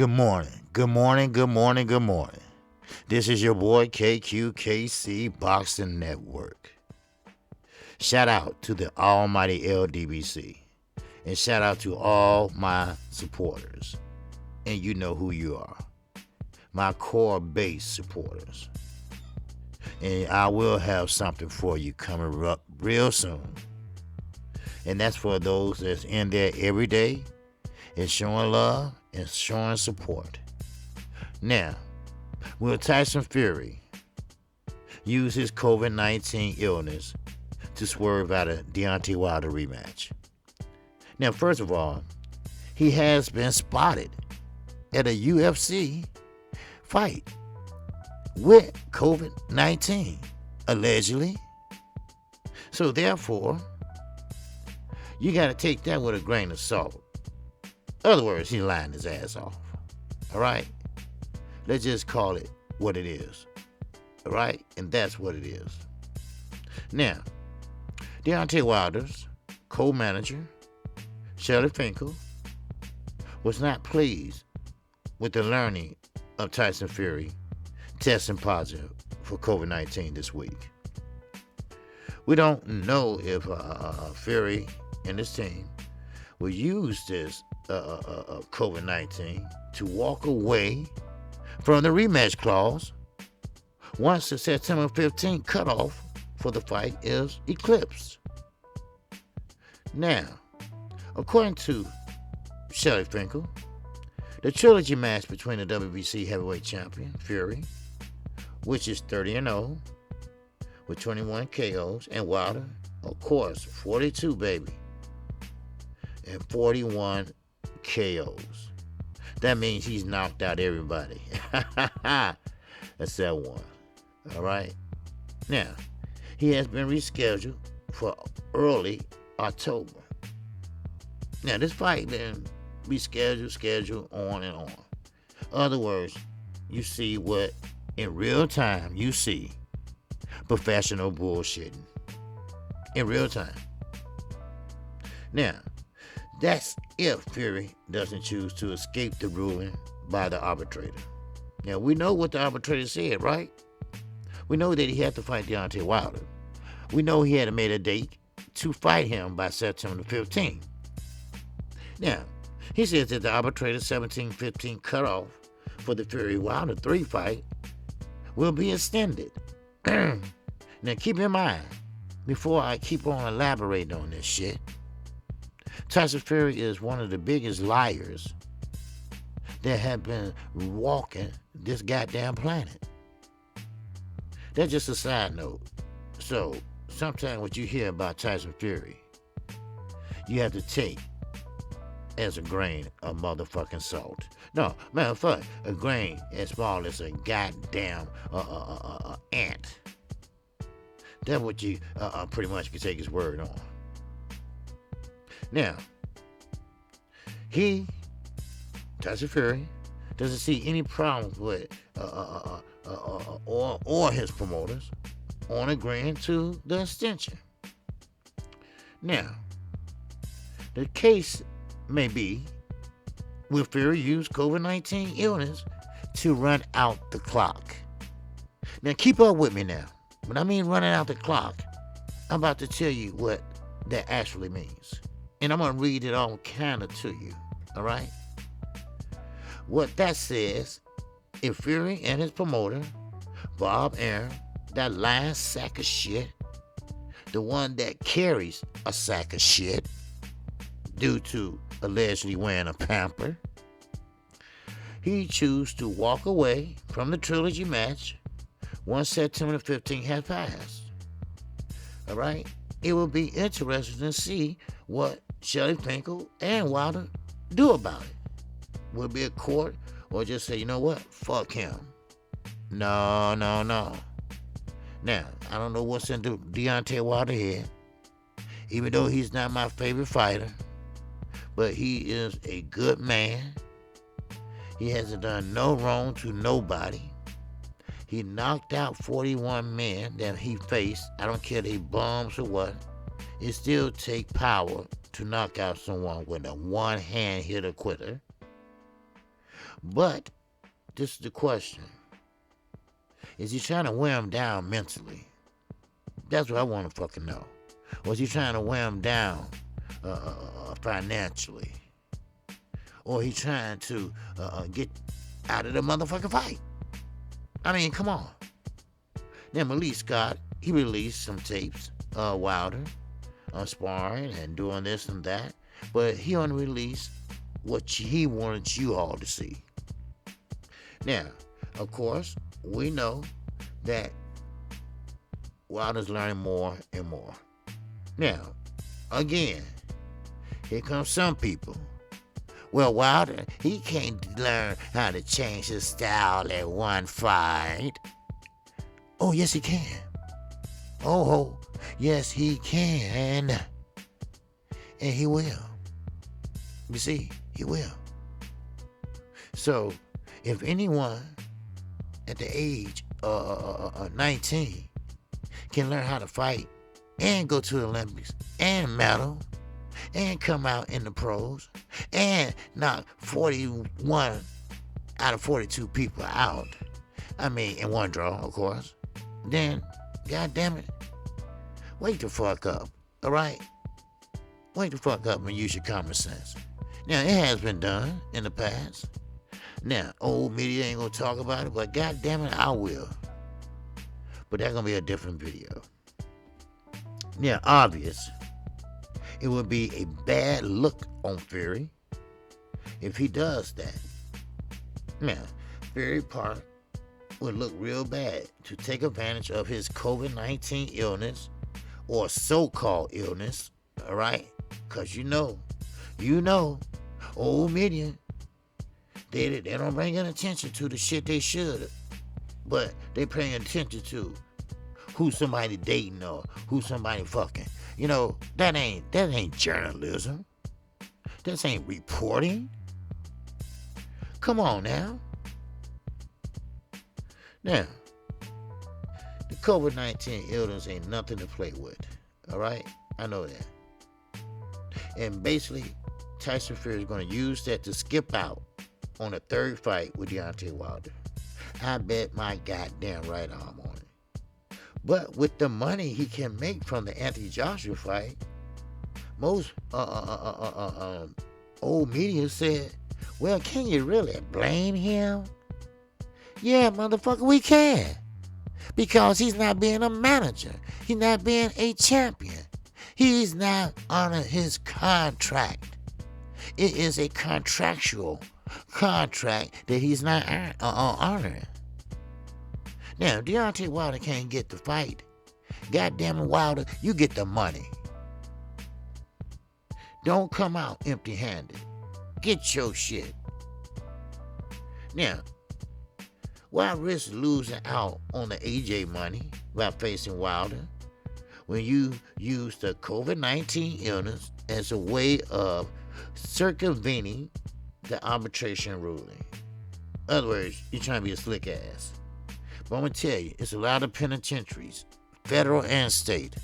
Good morning. Good morning. Good morning. Good morning. This is your boy KQKC Boxing Network. Shout out to the almighty LDBC. And shout out to all my supporters. And you know who you are. My core base supporters. And I will have something for you coming up real soon. And that's for those that's in there every day and showing love and showing support. Now, will Tyson Fury use his COVID-19 illness to swerve out of Deontay Wilder rematch? Now, first of all, he has been spotted at a UFC fight with COVID-19, allegedly. So therefore, you got to take that with a grain of salt. In other words, he's lying his ass off. All right? Let's just call it what it is. All right? And that's what it is. Now, Deontay Wilder's co-manager, Finkel, was not pleased with the learning of Tyson Fury testing positive for COVID-19 this week. We don't know if Fury and his team will use this COVID-19 to walk away from the rematch clause once the September 15th cutoff for the fight is eclipsed. Now, according to Finkel, the trilogy match between the WBC heavyweight champion, Fury, which is 30-0 with 21 KOs, and Wilder, of course, 42, baby, and 41 KOs. That means he's knocked out everybody. That's that one. All right? Now, he has been rescheduled for early October. Now, this fight been rescheduled, scheduled, on and on. In other words, you see what, in real time, you see professional bullshitting. In real time. Now, that's if Fury doesn't choose to escape the ruling by the arbitrator. Now, we know what the arbitrator said, right? We know that he had to fight Deontay Wilder. We know he had made a date to fight him by September 15th. Now, he says that the arbitrator's 17-15 cutoff for the Fury-Wilder 3 fight will be extended. Now, keep in mind, before I keep on elaborating on this shit, Tyson Fury is one of the biggest liars that have been walking this goddamn planet. That's just a side note. So, sometimes what you hear about Tyson Fury, you have to take as a grain of motherfucking salt. No, matter of fact, a grain as small as a goddamn ant. That's what you pretty much can take his word on. Now, Tyson Fury, doesn't see any problems with or his promoters on agreeing to the extension. Now, the case may be, will Fury use COVID-19 illness to run out the clock? Now, keep up with me now. When I mean running out the clock, I'm about to tell you what that actually means. And I'm going to read it all kind of to you, all right? What that says, if Fury and his promoter, Bob Arum, that lying sack of shit, the one that carries a sack of shit due to allegedly wearing a pamper, he chooses to walk away from the trilogy match once September 15th has passed. All right? It will be interesting to see what Finkel and Wilder do about it. Will it be a court or just say, you know what? Fuck him. No. Now, I don't know what's in Deontay Wilder's head, even though he's not my favorite fighter, but he is a good man. He hasn't done no wrong to nobody. He knocked out 41 men that he faced. I don't care if they bums or what. It still takes power to knock out someone with a one-hand hitter quitter. But this is the question. Is he trying to wear him down mentally? That's what I want to fucking know. Or is he trying to wear him down financially? Or he trying to get out of the motherfucking fight? I mean, come on. Then Malik Scott, he released some tapes, Wilder, sparring and doing this and that. But he only released what he wanted you all to see. Now, of course, we know that Wilder's learning more and more. Now, again, here comes some people. Well, Wilder, he can't learn how to change his style at one fight. Oh, yes, he can. Oh, yes, he can. And he will. You see, he will. So, if anyone at the age of 19 can learn how to fight and go to the Olympics and medal and come out in the pros and knock 41 out of 42 people out, I mean, in one draw, of course, then, God damn it, wake the fuck up, all right? Wake the fuck up and use your common sense. Now, it has been done in the past. Now, old media ain't gonna talk about it, but God damn it, I will. But that's gonna be a different video. Now, obvious, it would be a bad look on Fury if he does that. Now, Fury part would look real bad to take advantage of his COVID-19 illness or so-called illness, all right? Because you know, old media, they don't bring attention to the shit they should, but they paying attention to who somebody dating or who somebody fucking. You know, that ain't journalism. That ain't reporting. Come on now. Now, the COVID-19 illness ain't nothing to play with. All right? I know that. And basically, Tyson Fury is going to use that to skip out on a third fight with Deontay Wilder. I bet my goddamn right arm on it. But with the money he can make from the Anthony Joshua fight, most old media said, well, can you really blame him? Yeah, motherfucker, we can. Because he's not being a manager. He's not being a champion. He's not honoring his contract. It is a contractual contract that he's not honoring. Now, Deontay Wilder can't get the fight. Goddamn it, Wilder, you get the money. Don't come out empty-handed. Get your shit. Now, why risk losing out on the AJ money by facing Wilder when you use the COVID-19 illness as a way of circumventing the arbitration ruling? In other words, you're trying to be a slick ass. But I'm going to tell you, it's a lot of penitentiaries, federal and state,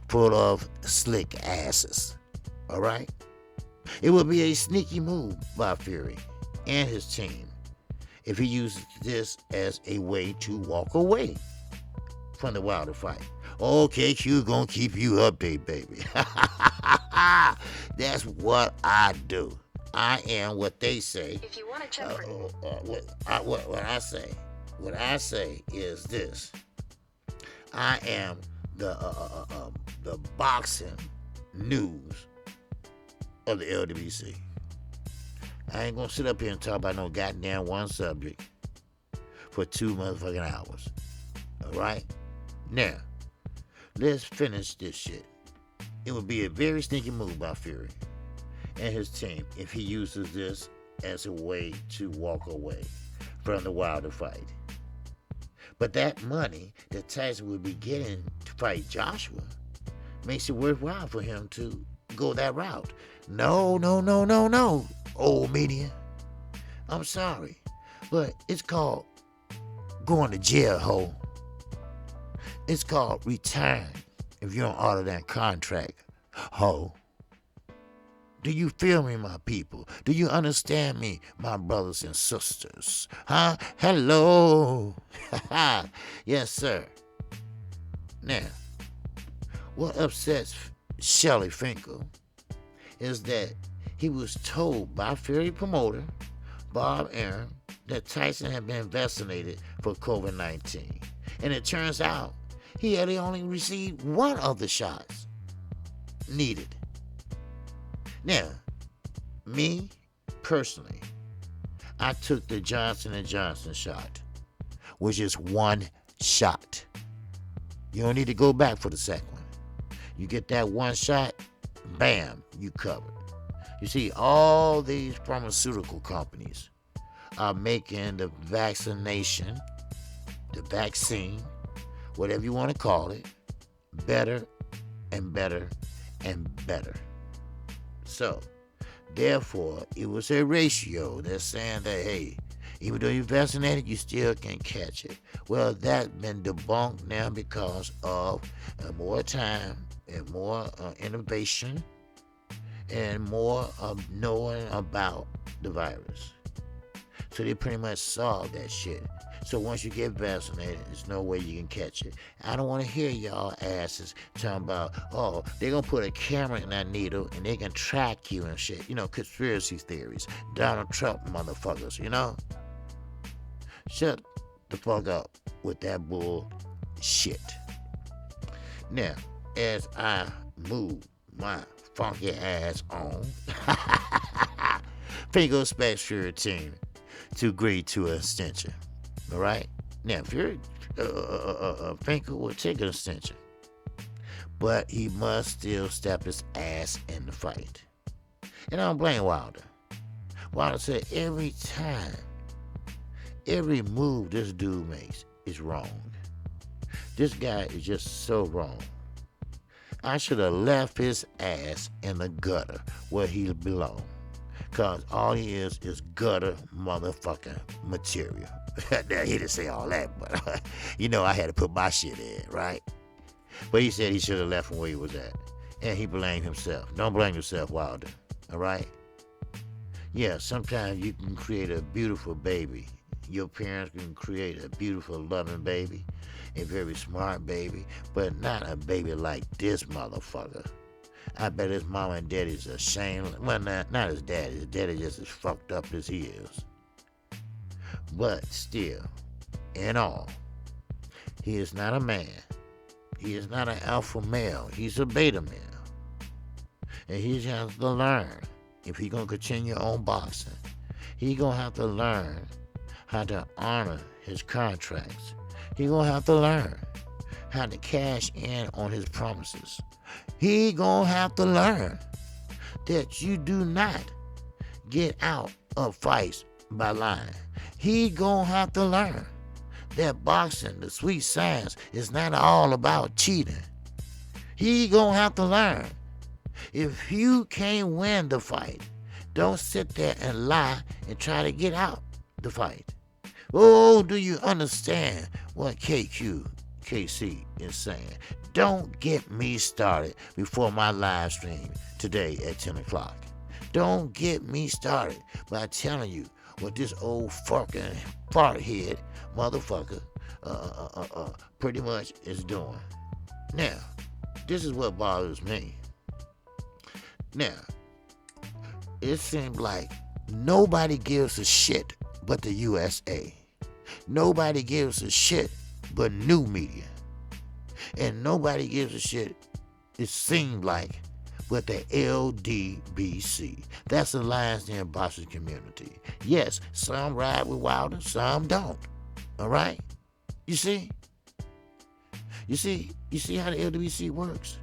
full of slick asses. All right? It would be a sneaky move by Fury and his team if he uses this as a way to walk away from the Wilder fight. Okay, Q gonna keep you updated, baby. That's what I do. I am what they say. If you want to check what I say is this. I am the boxing news of the LDBC. I ain't gonna sit up here and talk about no goddamn one subject for 2 motherfucking hours. Alright? Now, let's finish this shit. It would be a very sneaky move by Fury and his team if he uses this as a way to walk away from the Wilder fight. But that money that Tyson would be getting to fight Joshua makes it worthwhile for him to go that route. No, old media. I'm sorry, but it's called going to jail, ho. It's called return if you don't honor that contract, ho. Do you feel me, my people? Do you understand me, my brothers and sisters? Huh? Hello. Yes, sir. Now, what upsets Shelly Finkel is that he was told by Fury promoter Bob Arum that Tyson had been vaccinated for COVID-19. And it turns out he had only received one of the shots needed. Now, me, personally, I took the Johnson & Johnson shot, which is one shot. You don't need to go back for the second one. You get that one shot, bam, you covered. You see, all these pharmaceutical companies are making the vaccination, the vaccine, whatever you want to call it, better and better and better. So, therefore, it was a ratio that's saying that, hey, even though you're vaccinated, you still can catch it. Well, that's been debunked now because of more time and more innovation and more of knowing about the virus. So they pretty much solved that shit. So once you get vaccinated, there's no way you can catch it. I don't want to hear y'all asses talking about, oh, they're going to put a camera in that needle and they can track you and shit. You know, conspiracy theories. Donald Trump motherfuckers, you know? Shut the fuck up with that bull shit. Now, as I move my funky ass on, Finkel expects Fury team to agree to an extension. All right? Now, Fury, Finkel will take an extension, but he must still step his ass in the fight. And I don't blame Wilder. Wilder said every time, every move this dude makes is wrong. This guy is just so wrong. I should have left his ass in the gutter where he belongs. Because all he is gutter motherfucking material. Now, he didn't say all that, but you know I had to put my shit in, right? But he said he should have left from where he was at. And he blamed himself. Don't blame yourself, Wilder. All right? Yeah, sometimes you can create a beautiful baby. Your parents can create a beautiful, loving baby, a very smart baby, but not a baby like this motherfucker. I bet his mama and daddy's ashamed. Well, not his daddy. His daddy just as fucked up as he is. But still, in all, he is not a man. He is not an alpha male. He's a beta male. And he has to learn, if he's going to continue on boxing, he's going to have to learn how to honor his contracts. He's going to have to learn how to cash in on his promises. He gonna have to learn that you do not get out of fights by lying. He gonna have to learn that boxing, the sweet science, is not all about cheating. He gonna have to learn, if you can't win the fight, don't sit there and lie and try to get out the fight. Oh, do you understand what KC is saying? Don't get me started before my live stream today at 10 o'clock. Don't get me started by telling you what this old fucking farthead motherfucker pretty much is doing. Now, this is what bothers me. Now, it seems like nobody gives a shit but the USA. Nobody gives a shit but new media. And nobody gives a shit, it seemed like, but the LDBC. That's the Lions Den boxing community. Yes, some ride with Wilder, some don't. All right? You see? You see how the LDBC works?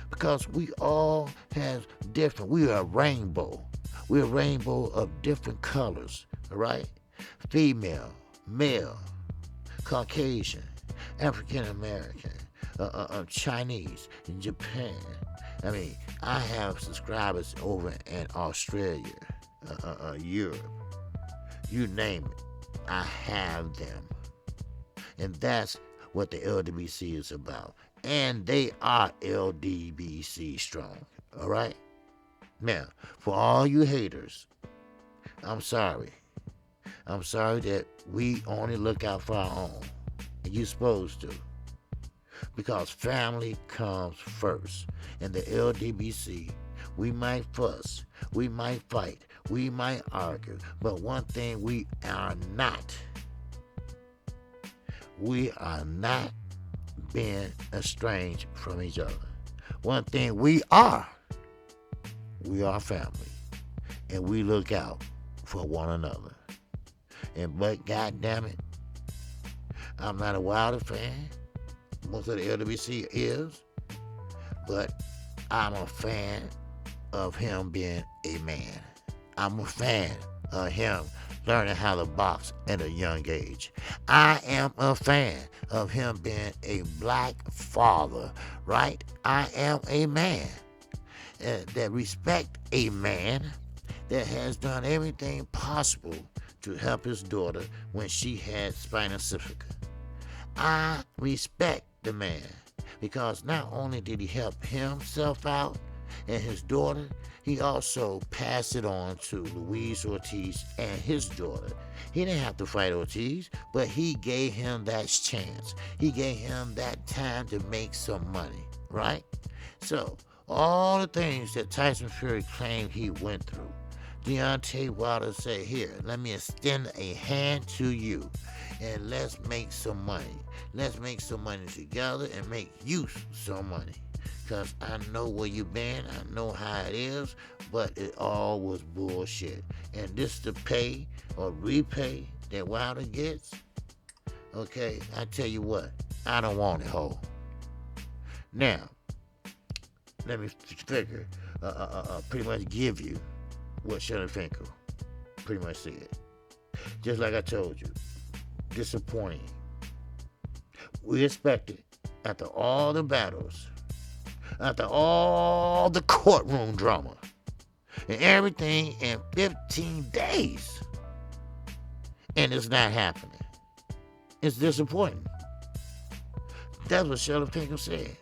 Because we all have different, we are a rainbow. We're a rainbow of different colors, all right? Female, male, Caucasian, African American, Chinese, in Japan. I mean, I have subscribers over in Australia, Europe. You name it, I have them. And that's what the LDBC is about. And they are LDBC strong, all right? Now, for all you haters, I'm sorry. I'm sorry that we only look out for our own. And you're supposed to. Because family comes first. In the LDBC, we might fuss, we might fight, we might argue, but one thing we are not being estranged from each other. One thing we are family, and we look out for one another. But goddamn it, I'm not a Wilder fan. Most of the LWC is, but I'm a fan of him being a man. I'm a fan of him learning how to box at a young age. I am a fan of him being a black father, right? I am a man that respect a man that has done everything possible to help his daughter when she had spina bifida. I respect the man because not only did he help himself out and his daughter, he also passed it on to Luis Ortiz and his daughter. He didn't have to fight Ortiz, but he gave him that chance. He gave him that time to make some money, right? So, all the things that Tyson Fury claimed he went through, Deontay Wilder said, here, let me extend a hand to you and let's make some money. Let's make some money together and make you some money. Because I know where you been, I know how it is, but it all was bullshit. And this the pay or repay that Wilder gets, okay, I tell you what, I don't want it, ho. Now, let me figure, pretty much give you what Finkel pretty much said. Just like I told you, disappointing. We expected, after all the battles, after all the courtroom drama, and everything in 15 days, and it's not happening. It's disappointing. That's what Finkel said.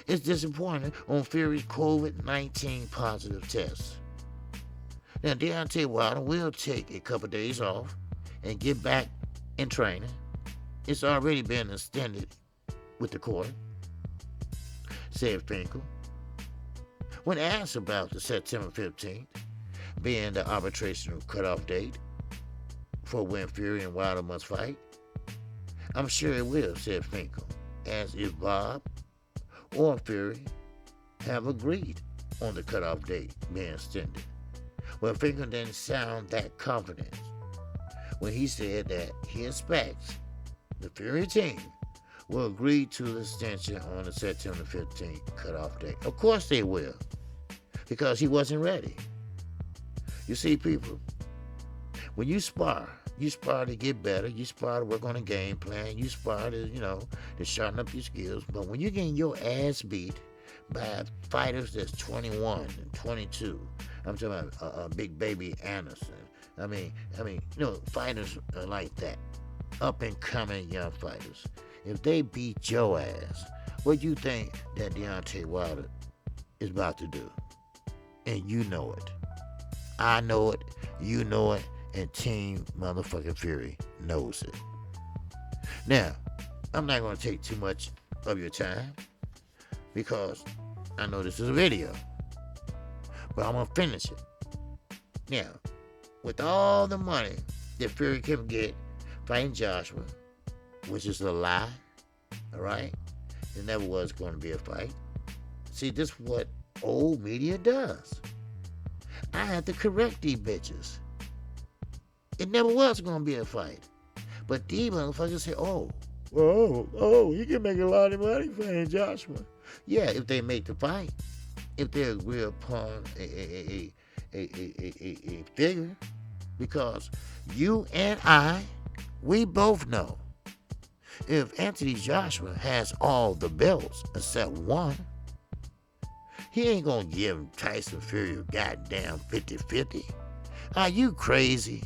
It's disappointing on Fury's COVID-19 positive test. Now, Deontay Wilder will take a couple days off and get back in training. It's already been extended with the court, said Finkel. When asked about the September 15th being the arbitration cutoff date for when Fury and Wilder must fight, I'm sure it will, said Finkel, as if Bob or Fury have agreed on the cutoff date being extended. Well, Finkel didn't sound that confident when he said that he expects the Fury team will agree to the extension on the September 15th cutoff date. Of course they will, because he wasn't ready. You see, people, when you spar to get better, you spar to work on a game plan, you spar to, to sharpen up your skills. But when you're getting your ass beat by fighters that's 21 and 22, I'm talking about Big Baby Anderson. I mean, fighters like that, up and coming young fighters. If they beat your ass, what do you think that Deontay Wilder is about to do? And you know it. I know it. You know it. And Team Motherfucking Fury knows it. Now, I'm not going to take too much of your time because I know this is a video. But I'm going to finish it. Now, with all the money that Fury can get fighting Joshua, which is a lie, all right? It never was going to be a fight. See, this is what old media does. I have to correct these bitches. It never was going to be a fight. But these motherfuckers say, you can make a lot of money fighting Joshua. Yeah, if they make the fight. If they agree upon a figure. Because you and I, we both know if Anthony Joshua has all the belts except one, he ain't gonna give Tyson Fury a goddamn 50-50. Are you crazy?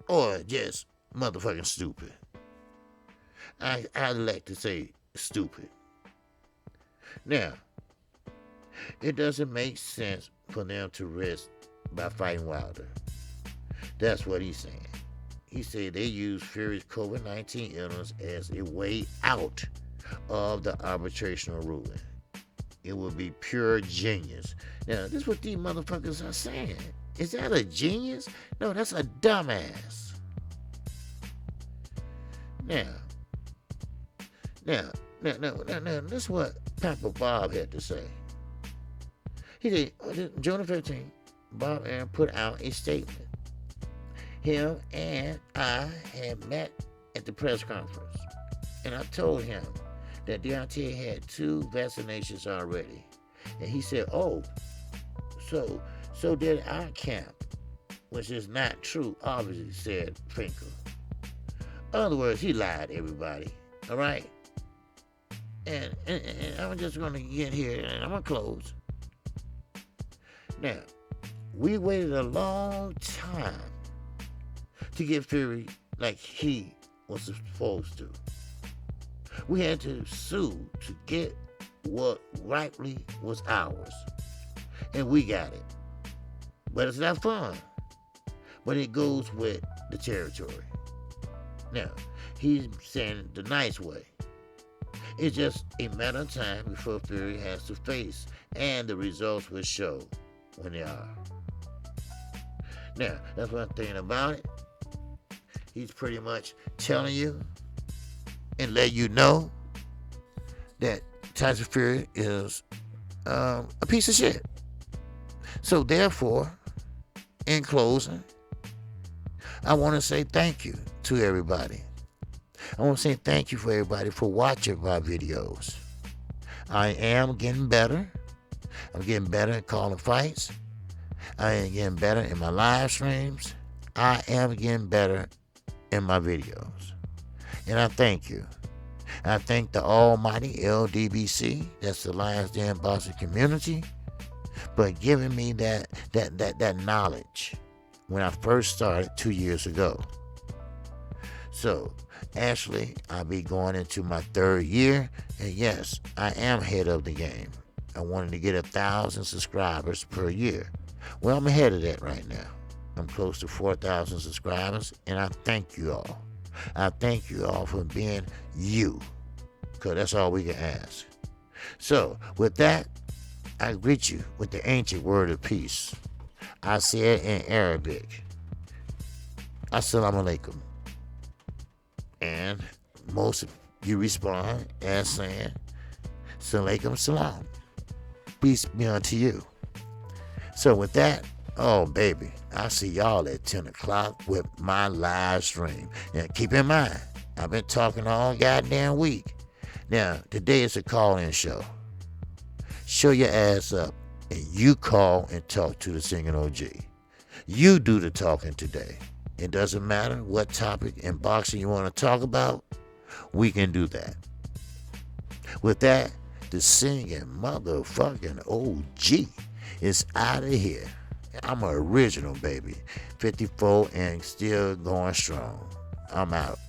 Or just motherfucking stupid? I like to say stupid. Now, It doesn't make sense for them to risk by fighting Wilder. That's what he's saying. He said they use Fury's COVID-19 illness as a way out of the arbitrational ruling. It would be pure genius. Now, this is what these motherfuckers are saying. Is that a genius? No, that's a dumbass. Now, this is what Papa Bob had to say. He said, June 15th, Bob Arum put out a statement. Him and I had met at the press conference, and I told him that Deontay had 2 vaccinations already. And he said, oh, so did our camp, which is not true, obviously, said Finkel. In other words, he lied to everybody, all right? And I'm just going to get here, and I'm going to close. Now, we waited a long time to get Fury like he was supposed to. We had to sue to get what rightly was ours. And we got it. But it's not fun. But it goes with the territory. Now, he's saying the nice way. It's just a matter of time before Fury has to face, and the results will show when they are. Now, that's one thing about it. He's pretty much telling you and letting you know that Tyson Fury is a piece of shit. So therefore, in closing, I want to say thank you to everybody. I want to say thank you for everybody for watching my videos. I am getting better. I'm getting better at calling fights. I am getting better in my live streams. I am getting better in my videos. And I thank you. I thank the almighty LDBC, that's the Lions Den Boxing community, for giving me that knowledge when I first started 2 years ago. So, actually, I'll be going into my 3rd year, and yes, I am ahead of the game. I wanted to get 1,000 subscribers per year. Well, I'm ahead of that right now. I'm close to 4,000 subscribers, and I thank you all. I thank you all for being you, because that's all we can ask. So, with that, I greet you with the ancient word of peace. I say it in Arabic. Assalamu alaikum. And most of you respond as saying, Salaikum salam. Peace be unto you. So with that, oh baby, I'll see y'all at 10 o'clock with my live stream. Now keep in mind, I've been talking all goddamn week. Now, today is a call-in show. Show your ass up and you call and talk to the singing OG. You do the talking today. It doesn't matter what topic in boxing you want to talk about, we can do that. With that, the singing motherfucking OG is out of here. I'm an original, baby. 54 and still going strong. I'm out.